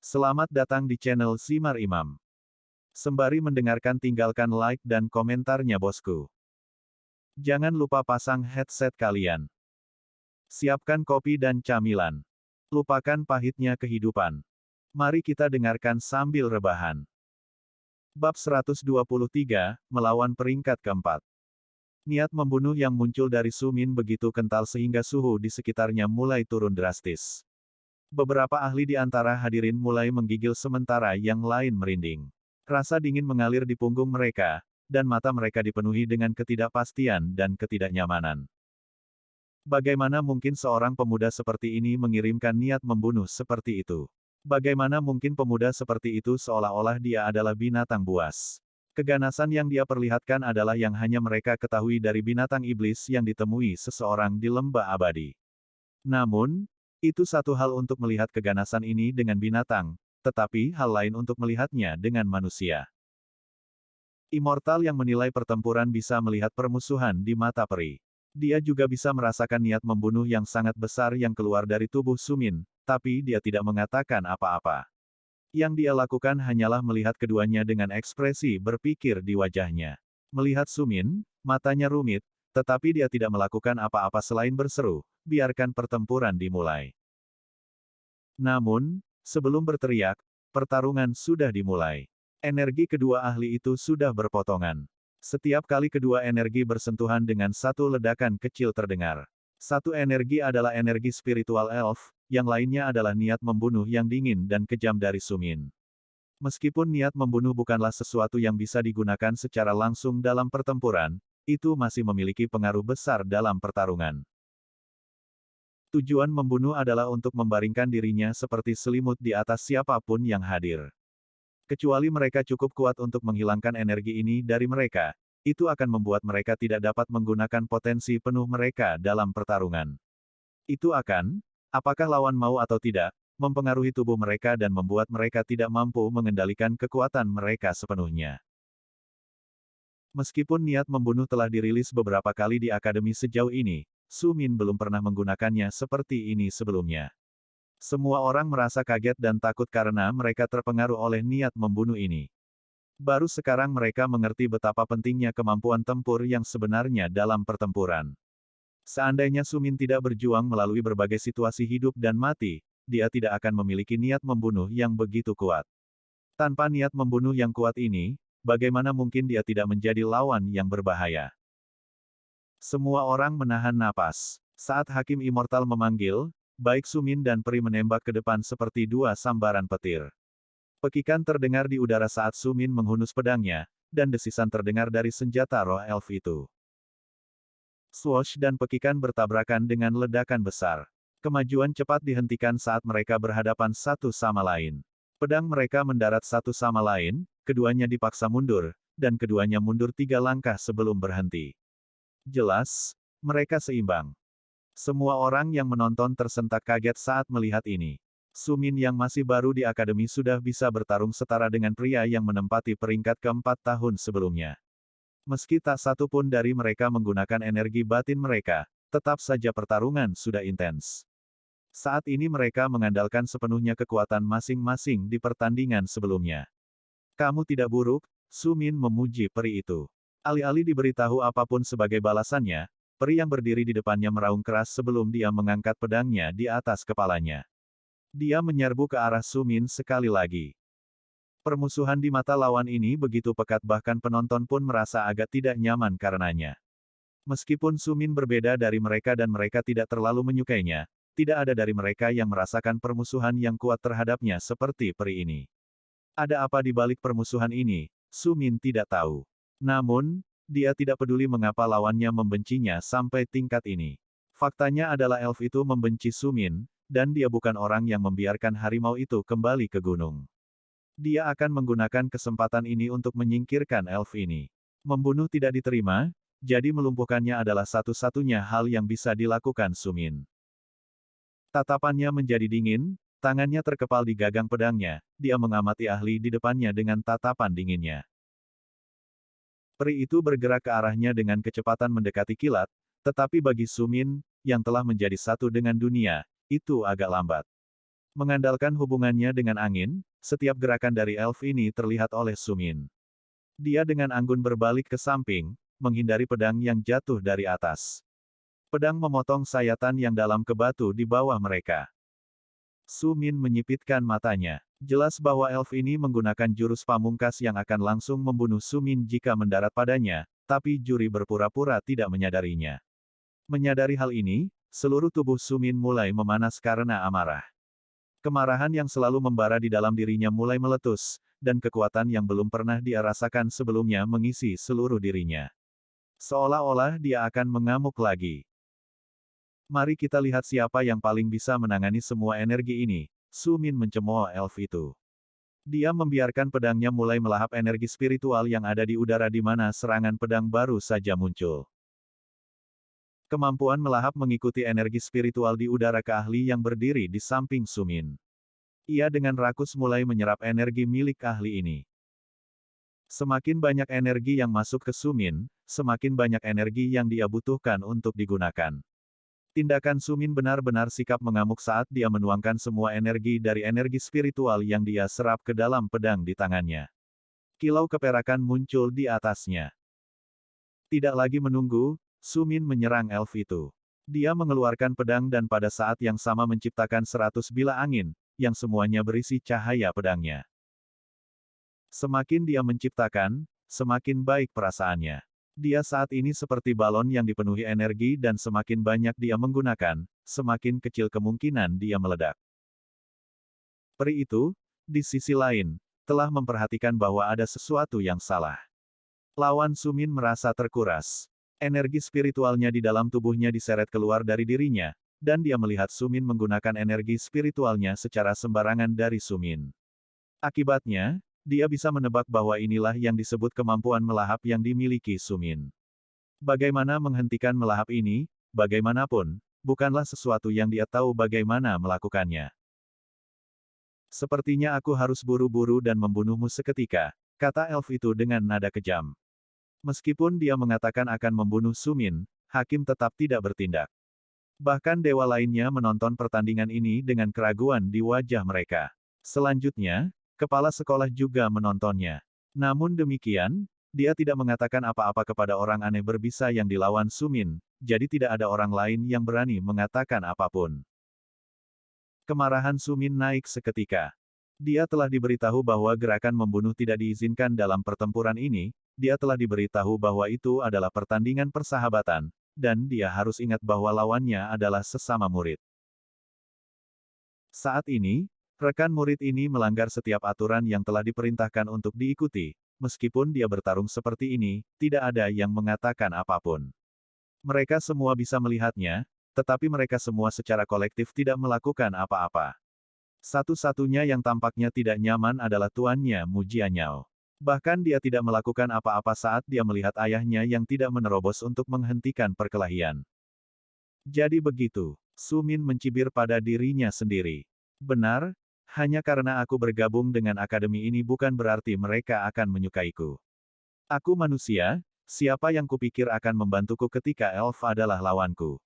Selamat datang di channel Simar Imam. Sembari mendengarkan tinggalkan like dan komentarnya bosku. Jangan lupa pasang headset kalian. Siapkan kopi dan camilan. Lupakan pahitnya kehidupan. Mari kita dengarkan sambil rebahan. Bab 123, melawan peringkat keempat. Niat membunuh yang muncul dari Su Min begitu kental sehingga suhu di sekitarnya mulai turun drastis. Beberapa ahli di antara hadirin mulai menggigil sementara yang lain merinding. Rasa dingin mengalir di punggung mereka, dan mata mereka dipenuhi dengan ketidakpastian dan ketidaknyamanan. Bagaimana mungkin seorang pemuda seperti ini mengirimkan niat membunuh seperti itu? Bagaimana mungkin pemuda seperti itu seolah-olah dia adalah binatang buas? Keganasan yang dia perlihatkan adalah yang hanya mereka ketahui dari binatang iblis yang ditemui seseorang di lembah abadi. Namun, itu satu hal untuk melihat keganasan ini dengan binatang, tetapi hal lain untuk melihatnya dengan manusia. Immortal yang menilai pertempuran bisa melihat permusuhan di mata peri. Dia juga bisa merasakan niat membunuh yang sangat besar yang keluar dari tubuh Su Min, tapi dia tidak mengatakan apa-apa. Yang dia lakukan hanyalah melihat keduanya dengan ekspresi berpikir di wajahnya. Melihat Su Min, matanya rumit, tetapi dia tidak melakukan apa-apa selain berseru, biarkan pertempuran dimulai. Namun, sebelum berteriak, pertarungan sudah dimulai. Energi kedua ahli itu sudah berpotongan. Setiap kali kedua energi bersentuhan dengan satu ledakan kecil terdengar. Satu energi adalah energi spiritual elf, yang lainnya adalah niat membunuh yang dingin dan kejam dari Su Min. Meskipun niat membunuh bukanlah sesuatu yang bisa digunakan secara langsung dalam pertempuran, itu masih memiliki pengaruh besar dalam pertarungan. Tujuan membunuh adalah untuk membaringkan dirinya seperti selimut di atas siapapun yang hadir. Kecuali mereka cukup kuat untuk menghilangkan energi ini dari mereka, itu akan membuat mereka tidak dapat menggunakan potensi penuh mereka dalam pertarungan. Itu akan, apakah lawan mau atau tidak, mempengaruhi tubuh mereka dan membuat mereka tidak mampu mengendalikan kekuatan mereka sepenuhnya. Meskipun niat membunuh telah dirilis beberapa kali di akademi sejauh ini, Su Min belum pernah menggunakannya seperti ini sebelumnya. Semua orang merasa kaget dan takut karena mereka terpengaruh oleh niat membunuh ini. Baru sekarang mereka mengerti betapa pentingnya kemampuan tempur yang sebenarnya dalam pertempuran. Seandainya Su Min tidak berjuang melalui berbagai situasi hidup dan mati, dia tidak akan memiliki niat membunuh yang begitu kuat. Tanpa niat membunuh yang kuat ini, bagaimana mungkin dia tidak menjadi lawan yang berbahaya? Semua orang menahan napas. Saat Hakim Immortal memanggil, baik Su Min dan peri menembak ke depan seperti dua sambaran petir. Pekikan terdengar di udara saat Su Min menghunus pedangnya, dan desisan terdengar dari senjata roh elf itu. Swoosh dan pekikan bertabrakan dengan ledakan besar. Kemajuan cepat dihentikan saat mereka berhadapan satu sama lain. Pedang mereka mendarat satu sama lain, keduanya dipaksa mundur, dan keduanya mundur 3 langkah sebelum berhenti. Jelas, mereka seimbang. Semua orang yang menonton tersentak kaget saat melihat ini. Su Min yang masih baru di akademi sudah bisa bertarung setara dengan pria yang menempati peringkat keempat tahun sebelumnya. Meski tak satu pun dari mereka menggunakan energi batin mereka, tetap saja pertarungan sudah intens. Saat ini mereka mengandalkan sepenuhnya kekuatan masing-masing di pertandingan sebelumnya. Kamu tidak buruk, Su Min memuji peri itu. Alih-alih diberitahu apapun sebagai balasannya, peri yang berdiri di depannya meraung keras sebelum dia mengangkat pedangnya di atas kepalanya. Dia menyerbu ke arah Su Min sekali lagi. Permusuhan di mata lawan ini begitu pekat bahkan penonton pun merasa agak tidak nyaman karenanya. Meskipun Su Min berbeda dari mereka dan mereka tidak terlalu menyukainya, tidak ada dari mereka yang merasakan permusuhan yang kuat terhadapnya seperti peri ini. Ada apa di balik permusuhan ini, Su Min tidak tahu. Namun, dia tidak peduli mengapa lawannya membencinya sampai tingkat ini. Faktanya adalah elf itu membenci Su Min, dan dia bukan orang yang membiarkan harimau itu kembali ke gunung. Dia akan menggunakan kesempatan ini untuk menyingkirkan elf ini. Membunuh tidak diterima, jadi melumpuhkannya adalah satu-satunya hal yang bisa dilakukan Su Min. Tatapannya menjadi dingin, tangannya terkepal di gagang pedangnya, dia mengamati ahli di depannya dengan tatapan dinginnya. Peri itu bergerak ke arahnya dengan kecepatan mendekati kilat, tetapi bagi Su Min, yang telah menjadi satu dengan dunia, itu agak lambat. Mengandalkan hubungannya dengan angin, setiap gerakan dari elf ini terlihat oleh Sumin. Dia dengan anggun berbalik ke samping, menghindari pedang yang jatuh dari atas. Pedang memotong sayatan yang dalam ke batu di bawah mereka. Sumin menyipitkan matanya. Jelas bahwa elf ini menggunakan jurus pamungkas yang akan langsung membunuh Sumin jika mendarat padanya, tapi juri berpura-pura tidak menyadarinya. Menyadari hal ini, seluruh tubuh Sumin mulai memanas karena amarah. Kemarahan yang selalu membara di dalam dirinya mulai meletus, dan kekuatan yang belum pernah dia rasakan sebelumnya mengisi seluruh dirinya. Seolah-olah dia akan mengamuk lagi. Mari kita lihat siapa yang paling bisa menangani semua energi ini. Sumin mencemooh elf itu. Dia membiarkan pedangnya mulai melahap energi spiritual yang ada di udara di mana serangan pedang baru saja muncul. Kemampuan melahap mengikuti energi spiritual di udara ke ahli yang berdiri di samping Sumin. Ia dengan rakus mulai menyerap energi milik ahli ini. Semakin banyak energi yang masuk ke Sumin, semakin banyak energi yang dia butuhkan untuk digunakan. Tindakan Sumin benar-benar sikap mengamuk saat dia menuangkan semua energi dari energi spiritual yang dia serap ke dalam pedang di tangannya. Kilau keperakan muncul di atasnya. Tidak lagi menunggu, Sumin menyerang elf itu. Dia mengeluarkan pedang dan pada saat yang sama menciptakan 100 bilah angin, yang semuanya berisi cahaya pedangnya. Semakin dia menciptakan, semakin baik perasaannya. Dia saat ini seperti balon yang dipenuhi energi dan semakin banyak dia menggunakan, semakin kecil kemungkinan dia meledak. Peri itu, di sisi lain, telah memperhatikan bahwa ada sesuatu yang salah. Lawan Sumin merasa terkuras. Energi spiritualnya di dalam tubuhnya diseret keluar dari dirinya, dan dia melihat Sumin menggunakan energi spiritualnya secara sembarangan dari Sumin. Akibatnya, dia bisa menebak bahwa inilah yang disebut kemampuan melahap yang dimiliki Sumin. Bagaimana menghentikan melahap ini, bagaimanapun, bukanlah sesuatu yang dia tahu bagaimana melakukannya. Sepertinya aku harus buru-buru dan membunuhmu seketika, kata elf itu dengan nada kejam. Meskipun dia mengatakan akan membunuh Sumin, hakim tetap tidak bertindak. Bahkan dewa lainnya menonton pertandingan ini dengan keraguan di wajah mereka. Selanjutnya, kepala sekolah juga menontonnya. Namun demikian, dia tidak mengatakan apa-apa kepada orang aneh berbisa yang dilawan Sumin, jadi tidak ada orang lain yang berani mengatakan apapun. Kemarahan Sumin naik seketika. Dia telah diberitahu bahwa gerakan membunuh tidak diizinkan dalam pertempuran ini, dia telah diberitahu bahwa itu adalah pertandingan persahabatan, dan dia harus ingat bahwa lawannya adalah sesama murid. Saat ini, rekan murid ini melanggar setiap aturan yang telah diperintahkan untuk diikuti, meskipun dia bertarung seperti ini, tidak ada yang mengatakan apapun. Mereka semua bisa melihatnya, tetapi mereka semua secara kolektif tidak melakukan apa-apa. Satu-satunya yang tampaknya tidak nyaman adalah tuannya Mu Jianyao. Bahkan dia tidak melakukan apa-apa saat dia melihat ayahnya yang tidak menerobos untuk menghentikan perkelahian. Jadi begitu, Sumin mencibir pada dirinya sendiri. Benar, hanya karena aku bergabung dengan akademi ini bukan berarti mereka akan menyukaiku. Aku manusia, siapa yang kupikir akan membantuku ketika elf adalah lawanku.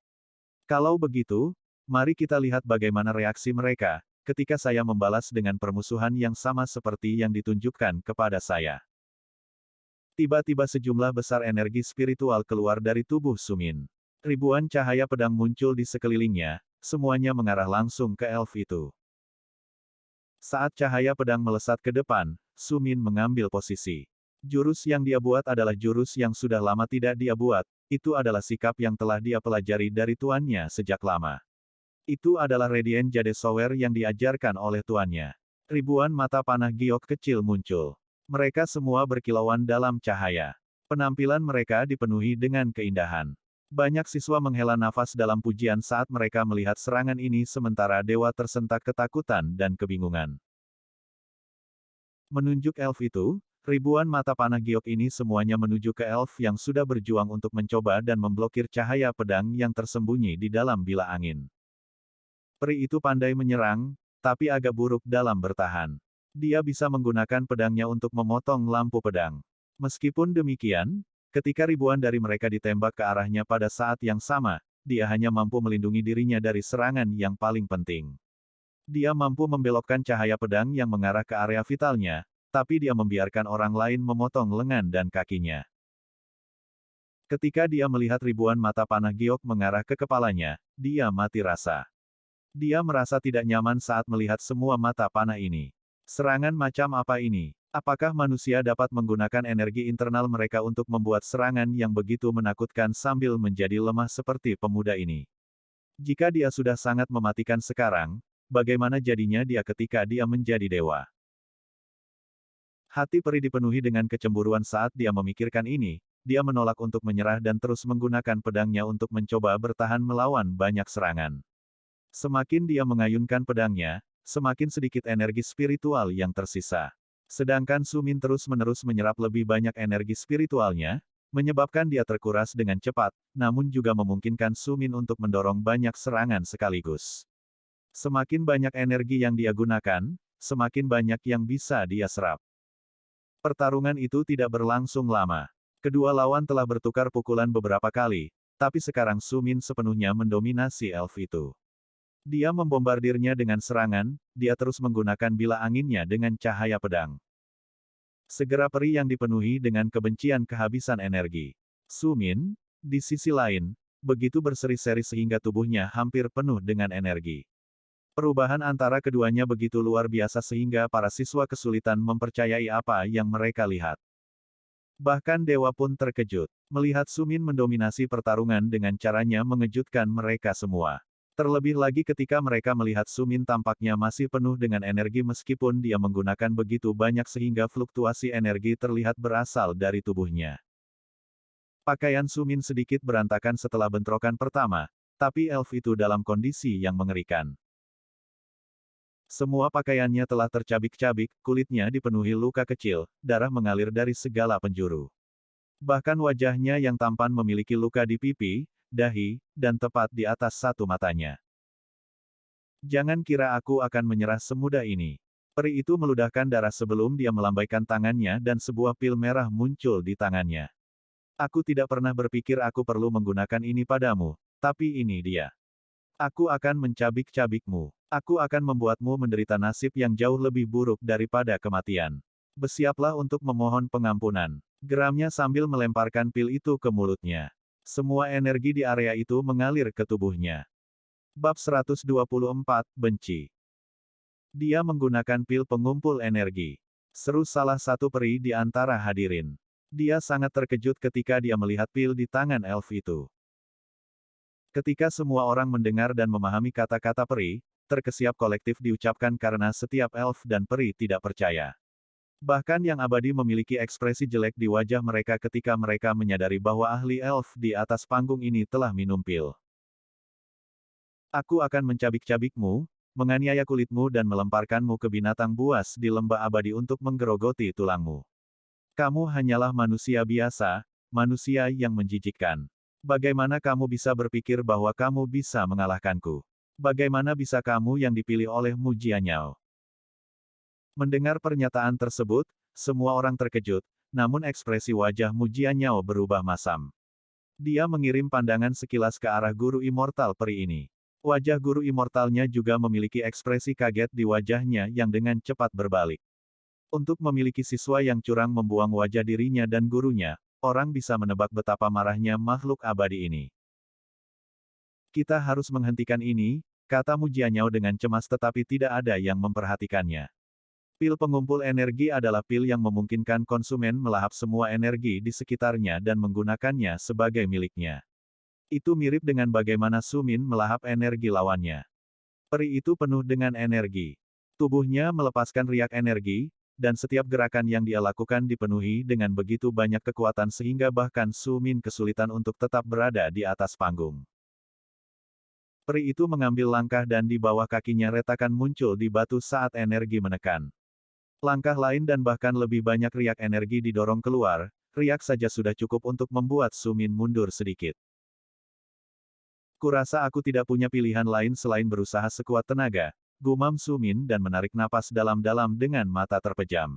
Kalau begitu, mari kita lihat bagaimana reaksi mereka, ketika saya membalas dengan permusuhan yang sama seperti yang ditunjukkan kepada saya. Tiba-tiba sejumlah besar energi spiritual keluar dari tubuh Sumin. Ribuan cahaya pedang muncul di sekelilingnya, semuanya mengarah langsung ke elf itu. Saat cahaya pedang melesat ke depan, Sumin mengambil posisi. Jurus yang dia buat adalah jurus yang sudah lama tidak dia buat, itu adalah sikap yang telah dia pelajari dari tuannya sejak lama. Itu adalah Radiant Jade Sower yang diajarkan oleh tuannya. Ribuan mata panah giok kecil muncul. Mereka semua berkilauan dalam cahaya. Penampilan mereka dipenuhi dengan keindahan. Banyak siswa menghela nafas dalam pujian saat mereka melihat serangan ini sementara dewa tersentak ketakutan dan kebingungan. Menunjuk elf itu, ribuan mata panah giok ini semuanya menuju ke elf yang sudah berjuang untuk mencoba dan memblokir cahaya pedang yang tersembunyi di dalam bilah angin. Peri itu pandai menyerang, tapi agak buruk dalam bertahan. Dia bisa menggunakan pedangnya untuk memotong lampu pedang. Meskipun demikian, ketika ribuan dari mereka ditembak ke arahnya pada saat yang sama, dia hanya mampu melindungi dirinya dari serangan yang paling penting. Dia mampu membelokkan cahaya pedang yang mengarah ke area vitalnya, tapi dia membiarkan orang lain memotong lengan dan kakinya. Ketika dia melihat ribuan mata panah giok mengarah ke kepalanya, dia mati rasa. Dia merasa tidak nyaman saat melihat semua mata panah ini. Serangan macam apa ini? Apakah manusia dapat menggunakan energi internal mereka untuk membuat serangan yang begitu menakutkan sambil menjadi lemah seperti pemuda ini? Jika dia sudah sangat mematikan sekarang, bagaimana jadinya dia ketika dia menjadi dewa? Hati peri dipenuhi dengan kecemburuan saat dia memikirkan ini, dia menolak untuk menyerah dan terus menggunakan pedangnya untuk mencoba bertahan melawan banyak serangan. Semakin dia mengayunkan pedangnya, semakin sedikit energi spiritual yang tersisa. Sedangkan Sumin terus-menerus menyerap lebih banyak energi spiritualnya, menyebabkan dia terkuras dengan cepat, namun juga memungkinkan Sumin untuk mendorong banyak serangan sekaligus. Semakin banyak energi yang dia gunakan, semakin banyak yang bisa dia serap. Pertarungan itu tidak berlangsung lama. Kedua lawan telah bertukar pukulan beberapa kali, tapi sekarang Sumin sepenuhnya mendominasi elf itu. Dia membombardirnya dengan serangan, dia terus menggunakan bila anginnya dengan cahaya pedang. Segera peri yang dipenuhi dengan kebencian kehabisan energi. Sumin, di sisi lain, begitu berseri-seri sehingga tubuhnya hampir penuh dengan energi. Perubahan antara keduanya begitu luar biasa sehingga para siswa kesulitan mempercayai apa yang mereka lihat. Bahkan dewa pun terkejut, melihat Sumin mendominasi pertarungan dengan caranya mengejutkan mereka semua. Terlebih lagi ketika mereka melihat Sumin tampaknya masih penuh dengan energi meskipun dia menggunakan begitu banyak sehingga fluktuasi energi terlihat berasal dari tubuhnya. Pakaian Sumin sedikit berantakan setelah bentrokan pertama, tapi elf itu dalam kondisi yang mengerikan. Semua pakaiannya telah tercabik-cabik, kulitnya dipenuhi luka kecil, darah mengalir dari segala penjuru. Bahkan wajahnya yang tampan memiliki luka di pipi, dahi, dan tepat di atas satu matanya. Jangan kira aku akan menyerah semudah ini. Peri itu meludahkan darah sebelum dia melambaikan tangannya dan sebuah pil merah muncul di tangannya. Aku tidak pernah berpikir aku perlu menggunakan ini padamu, tapi ini dia. Aku akan mencabik-cabikmu. Aku akan membuatmu menderita nasib yang jauh lebih buruk daripada kematian. Bersiaplah untuk memohon pengampunan. Geramnya sambil melemparkan pil itu ke mulutnya. Semua energi di area itu mengalir ke tubuhnya. Bab 124, Benci. Dia menggunakan pil pengumpul energi. Seru salah satu peri di antara hadirin. Dia sangat terkejut ketika dia melihat pil di tangan elf itu. Ketika semua orang mendengar dan memahami kata-kata peri, terkesiap kolektif diucapkan karena setiap elf dan peri tidak percaya. Bahkan yang abadi memiliki ekspresi jelek di wajah mereka ketika mereka menyadari bahwa ahli elf di atas panggung ini telah minum pil. Aku akan mencabik-cabikmu, menganiaya kulitmu dan melemparkanmu ke binatang buas di lembah abadi untuk menggerogoti tulangmu. Kamu hanyalah manusia biasa, manusia yang menjijikkan. Bagaimana kamu bisa berpikir bahwa kamu bisa mengalahkanku? Bagaimana bisa kamu yang dipilih oleh Mujianyao? Mendengar pernyataan tersebut, semua orang terkejut, namun ekspresi wajah Mujianyao berubah masam. Dia mengirim pandangan sekilas ke arah guru immortal peri ini. Wajah guru immortalnya juga memiliki ekspresi kaget di wajahnya yang dengan cepat berbalik. Untuk memiliki siswa yang curang membuang wajah dirinya dan gurunya, orang bisa menebak betapa marahnya makhluk abadi ini. Kita harus menghentikan ini, kata Mujianyao dengan cemas tetapi tidak ada yang memperhatikannya. Pil pengumpul energi adalah pil yang memungkinkan konsumen melahap semua energi di sekitarnya dan menggunakannya sebagai miliknya. Itu mirip dengan bagaimana Sumin melahap energi lawannya. Peri itu penuh dengan energi. Tubuhnya melepaskan riak energi, dan setiap gerakan yang dia lakukan dipenuhi dengan begitu banyak kekuatan sehingga bahkan Sumin kesulitan untuk tetap berada di atas panggung. Peri itu mengambil langkah dan di bawah kakinya retakan muncul di batu saat energi menekan. Langkah lain dan bahkan lebih banyak riak energi didorong keluar, riak saja sudah cukup untuk membuat Sumin mundur sedikit. Kurasa aku tidak punya pilihan lain selain berusaha sekuat tenaga, gumam Sumin dan menarik napas dalam-dalam dengan mata terpejam.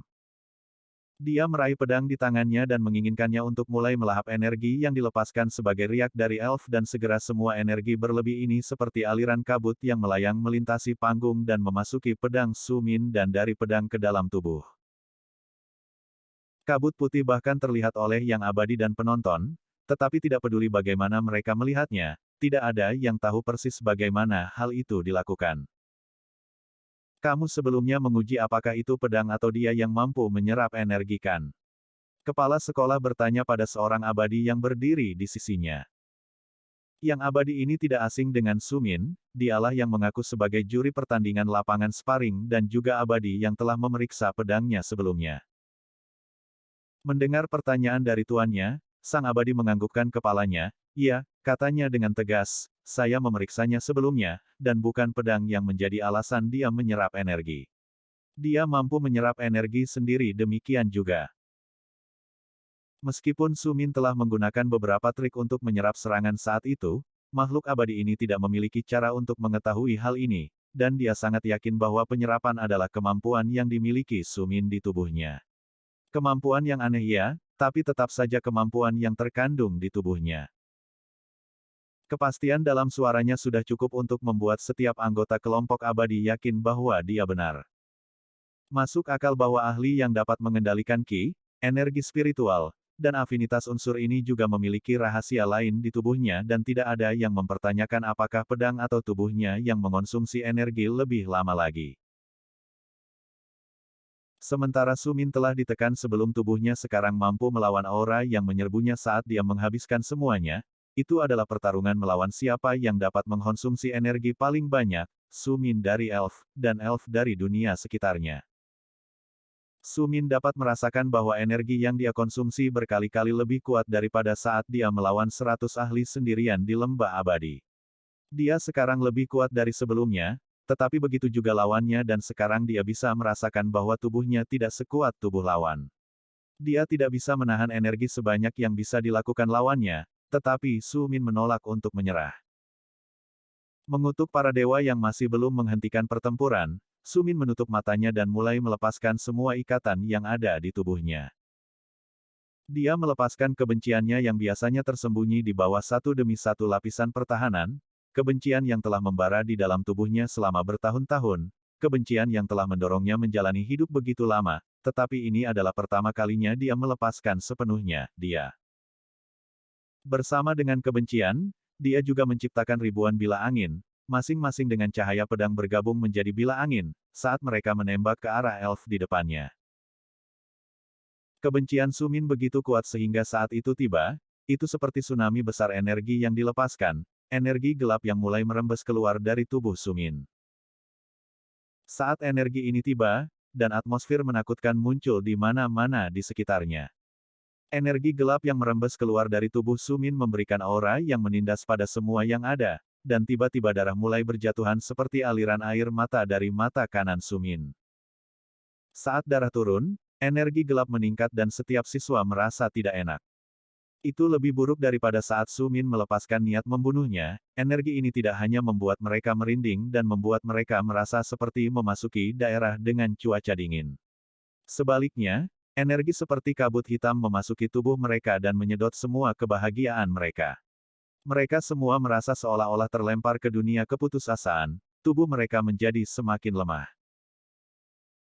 Dia meraih pedang di tangannya dan menginginkannya untuk mulai melahap energi yang dilepaskan sebagai riak dari elf dan segera semua energi berlebih ini seperti aliran kabut yang melayang melintasi panggung dan memasuki pedang Su Min dan dari pedang ke dalam tubuh. Kabut putih bahkan terlihat oleh Yang Abadi dan penonton, tetapi tidak peduli bagaimana mereka melihatnya, tidak ada yang tahu persis bagaimana hal itu dilakukan. Kamu sebelumnya menguji apakah itu pedang atau dia yang mampu menyerap energi kan? Kepala sekolah bertanya pada seorang abadi yang berdiri di sisinya. Yang abadi ini tidak asing dengan Sumin, dialah yang mengaku sebagai juri pertandingan lapangan sparring dan juga abadi yang telah memeriksa pedangnya sebelumnya. Mendengar pertanyaan dari tuannya, sang abadi menganggukkan kepalanya, "Iya," katanya dengan tegas, "saya memeriksanya sebelumnya, dan bukan pedang yang menjadi alasan dia menyerap energi. Dia mampu menyerap energi sendiri demikian juga." Meskipun Sumin telah menggunakan beberapa trik untuk menyerap serangan saat itu, makhluk abadi ini tidak memiliki cara untuk mengetahui hal ini, dan dia sangat yakin bahwa penyerapan adalah kemampuan yang dimiliki Sumin di tubuhnya. Kemampuan yang aneh ya, tapi tetap saja kemampuan yang terkandung di tubuhnya. Kepastian dalam suaranya sudah cukup untuk membuat setiap anggota kelompok abadi yakin bahwa dia benar. Masuk akal bahwa ahli yang dapat mengendalikan ki, energi spiritual, dan afinitas unsur ini juga memiliki rahasia lain di tubuhnya dan tidak ada yang mempertanyakan apakah pedang atau tubuhnya yang mengonsumsi energi lebih lama lagi. Sementara Sumin telah ditekan sebelum tubuhnya sekarang mampu melawan aura yang menyerbunya saat dia menghabiskan semuanya, itu adalah pertarungan melawan siapa yang dapat mengkonsumsi energi paling banyak, Sumin dari elf, dan elf dari dunia sekitarnya. Sumin dapat merasakan bahwa energi yang dia konsumsi berkali-kali lebih kuat daripada saat dia melawan 100 ahli sendirian di lembah abadi. Dia sekarang lebih kuat dari sebelumnya, tetapi begitu juga lawannya dan sekarang dia bisa merasakan bahwa tubuhnya tidak sekuat tubuh lawan. Dia tidak bisa menahan energi sebanyak yang bisa dilakukan lawannya, tetapi Su Min menolak untuk menyerah. Mengutuk para dewa yang masih belum menghentikan pertempuran, Su Min menutup matanya dan mulai melepaskan semua ikatan yang ada di tubuhnya. Dia melepaskan kebenciannya yang biasanya tersembunyi di bawah satu demi satu lapisan pertahanan, kebencian yang telah membara di dalam tubuhnya selama bertahun-tahun, kebencian yang telah mendorongnya menjalani hidup begitu lama, tetapi ini adalah pertama kalinya dia melepaskan sepenuhnya, dia. Bersama dengan kebencian, dia juga menciptakan ribuan bila angin, masing-masing dengan cahaya pedang bergabung menjadi bila angin, saat mereka menembak ke arah elf di depannya. Kebencian Sumin begitu kuat sehingga saat itu tiba, itu seperti tsunami besar energi yang dilepaskan, energi gelap yang mulai merembes keluar dari tubuh Sumin. Saat energi ini tiba, dan atmosfer menakutkan muncul di mana-mana di sekitarnya. Energi gelap yang merembes keluar dari tubuh Sumin memberikan aura yang menindas pada semua yang ada, dan tiba-tiba darah mulai berjatuhan seperti aliran air mata dari mata kanan Sumin. Saat darah turun, energi gelap meningkat dan setiap siswa merasa tidak enak. Itu lebih buruk daripada saat Su Min melepaskan niat membunuhnya, energi ini tidak hanya membuat mereka merinding dan membuat mereka merasa seperti memasuki daerah dengan cuaca dingin. Sebaliknya, energi seperti kabut hitam memasuki tubuh mereka dan menyedot semua kebahagiaan mereka. Mereka semua merasa seolah-olah terlempar ke dunia keputusasaan, tubuh mereka menjadi semakin lemah.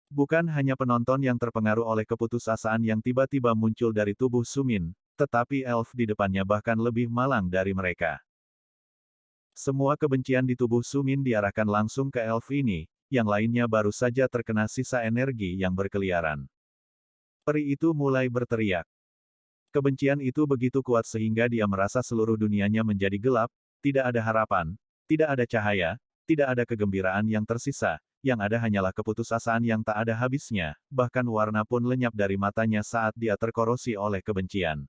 Bukan hanya penonton yang terpengaruh oleh keputusasaan yang tiba-tiba muncul dari tubuh Sumin, tetapi elf di depannya bahkan lebih malang dari mereka. Semua kebencian di tubuh Sumin diarahkan langsung ke elf ini, yang lainnya baru saja terkena sisa energi yang berkeliaran. Peri itu mulai berteriak. Kebencian itu begitu kuat sehingga dia merasa seluruh dunianya menjadi gelap, tidak ada harapan, tidak ada cahaya, tidak ada kegembiraan yang tersisa, yang ada hanyalah keputusasaan yang tak ada habisnya, bahkan warna pun lenyap dari matanya saat dia terkorosi oleh kebencian.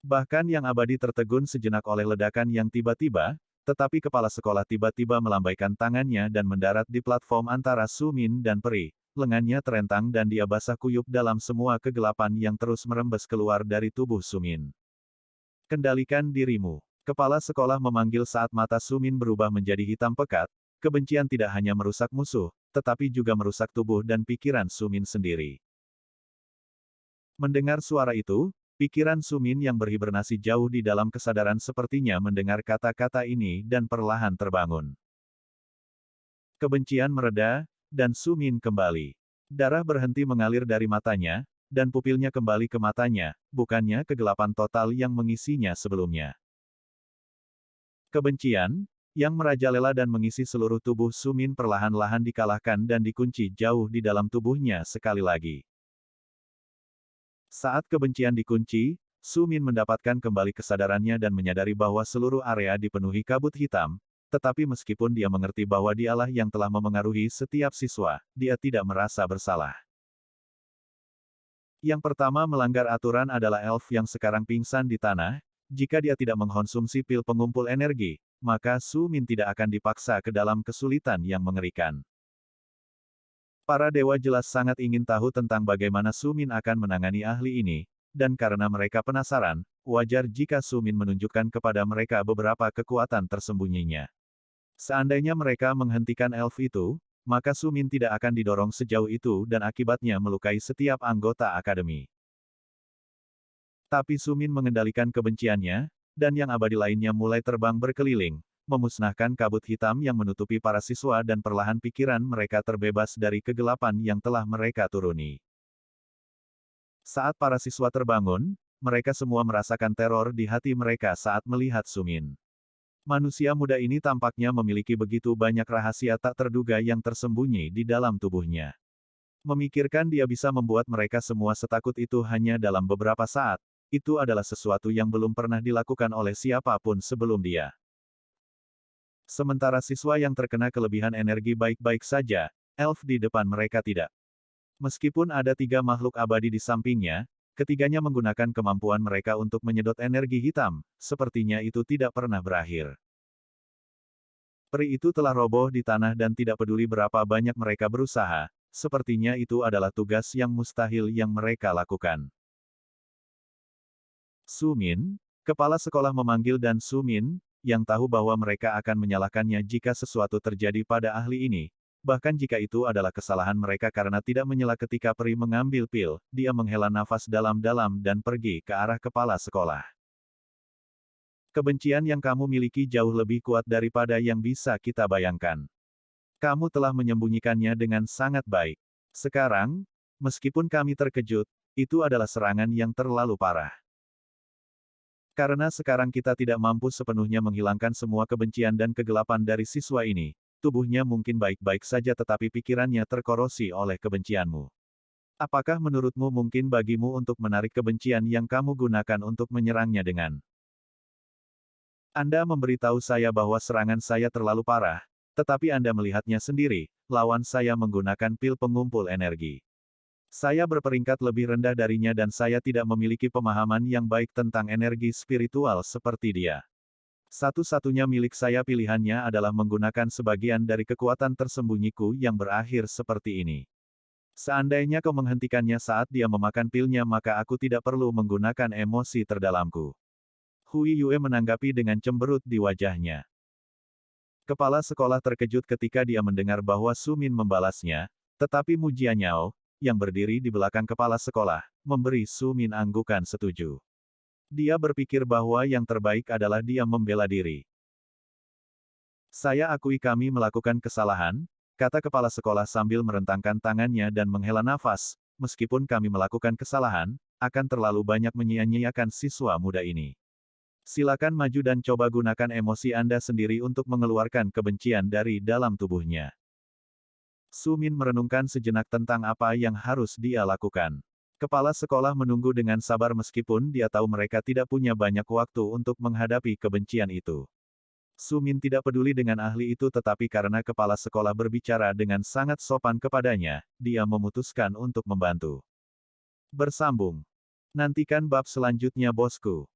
Bahkan yang abadi tertegun sejenak oleh ledakan yang tiba-tiba, tetapi kepala sekolah tiba-tiba melambaikan tangannya dan mendarat di platform antara Su Min dan Peri. Lengannya terentang dan dia basah kuyup dalam semua kegelapan yang terus merembes keluar dari tubuh Su Min. Kendalikan dirimu. Kepala sekolah memanggil saat mata Su Min berubah menjadi hitam pekat, kebencian tidak hanya merusak musuh, tetapi juga merusak tubuh dan pikiran Sumin sendiri. Mendengar suara itu, pikiran Sumin yang berhibernasi jauh di dalam kesadaran sepertinya mendengar kata-kata ini dan perlahan terbangun. Kebencian mereda, dan Sumin kembali. Darah berhenti mengalir dari matanya, dan pupilnya kembali ke matanya, bukannya kegelapan total yang mengisinya sebelumnya. Kebencian, yang merajalela dan mengisi seluruh tubuh Sumin perlahan-lahan dikalahkan dan dikunci jauh di dalam tubuhnya sekali lagi. Saat kebencian dikunci, Sumin mendapatkan kembali kesadarannya dan menyadari bahwa seluruh area dipenuhi kabut hitam, tetapi meskipun dia mengerti bahwa dialah yang telah memengaruhi setiap siswa, dia tidak merasa bersalah. Yang pertama melanggar aturan adalah elf yang sekarang pingsan di tanah. Jika dia tidak mengkonsumsi pil pengumpul energi, maka Sumin tidak akan dipaksa ke dalam kesulitan yang mengerikan. Para dewa jelas sangat ingin tahu tentang bagaimana Sumin akan menangani ahli ini, dan karena mereka penasaran, wajar jika Sumin menunjukkan kepada mereka beberapa kekuatan tersembunyinya. Seandainya mereka menghentikan elf itu, maka Sumin tidak akan didorong sejauh itu dan akibatnya melukai setiap anggota akademi. Tapi Sumin mengendalikan kebenciannya, dan yang abadi lainnya mulai terbang berkeliling, memusnahkan kabut hitam yang menutupi para siswa dan perlahan pikiran mereka terbebas dari kegelapan yang telah mereka turuni. Saat para siswa terbangun, mereka semua merasakan teror di hati mereka saat melihat Sumin. Manusia muda ini tampaknya memiliki begitu banyak rahasia tak terduga yang tersembunyi di dalam tubuhnya. Memikirkan dia bisa membuat mereka semua setakut itu hanya dalam beberapa saat, itu adalah sesuatu yang belum pernah dilakukan oleh siapapun sebelum dia. Sementara siswa yang terkena kelebihan energi baik-baik saja, elf di depan mereka tidak. Meskipun ada 3 makhluk abadi di sampingnya, ketiganya menggunakan kemampuan mereka untuk menyedot energi hitam, sepertinya itu tidak pernah berakhir. Peri itu telah roboh di tanah dan tidak peduli berapa banyak mereka berusaha, sepertinya itu adalah tugas yang mustahil yang mereka lakukan. Sumin, kepala sekolah memanggil dan Sumin, yang tahu bahwa mereka akan menyalahkannya jika sesuatu terjadi pada ahli ini, bahkan jika itu adalah kesalahan mereka karena tidak menyela ketika peri mengambil pil, dia menghela nafas dalam-dalam dan pergi ke arah kepala sekolah. Kebencian yang kamu miliki jauh lebih kuat daripada yang bisa kita bayangkan. Kamu telah menyembunyikannya dengan sangat baik. Sekarang, meskipun kami terkejut, itu adalah serangan yang terlalu parah. Karena sekarang kita tidak mampu sepenuhnya menghilangkan semua kebencian dan kegelapan dari siswa ini, tubuhnya mungkin baik-baik saja tetapi pikirannya terkorosi oleh kebencianmu. Apakah menurutmu mungkin bagimu untuk menarik kebencian yang kamu gunakan untuk menyerangnya dengan? Anda memberitahu saya bahwa serangan saya terlalu parah, tetapi Anda melihatnya sendiri, lawan saya menggunakan pil pengumpul energi. Saya berperingkat lebih rendah darinya dan saya tidak memiliki pemahaman yang baik tentang energi spiritual seperti dia. Satu-satunya milik saya pilihannya adalah menggunakan sebagian dari kekuatan tersembunyiku yang berakhir seperti ini. Seandainya kau menghentikannya saat dia memakan pilnya maka aku tidak perlu menggunakan emosi terdalamku. Hui Yue menanggapi dengan cemberut di wajahnya. Kepala sekolah terkejut ketika dia mendengar bahwa Sumin membalasnya, tetapi Mu Jianyao, yang berdiri di belakang kepala sekolah, memberi Sumin anggukan setuju. Dia berpikir bahwa yang terbaik adalah dia membela diri. Saya akui kami melakukan kesalahan, kata kepala sekolah sambil merentangkan tangannya dan menghela nafas, meskipun kami melakukan kesalahan, akan terlalu banyak menyia-nyiakan siswa muda ini. Silakan maju dan coba gunakan emosi Anda sendiri untuk mengeluarkan kebencian dari dalam tubuhnya. Sumin merenungkan sejenak tentang apa yang harus dia lakukan. Kepala sekolah menunggu dengan sabar meskipun dia tahu mereka tidak punya banyak waktu untuk menghadapi kebencian itu. Sumin tidak peduli dengan ahli itu tetapi karena kepala sekolah berbicara dengan sangat sopan kepadanya, dia memutuskan untuk membantu. Bersambung. Nantikan bab selanjutnya bosku.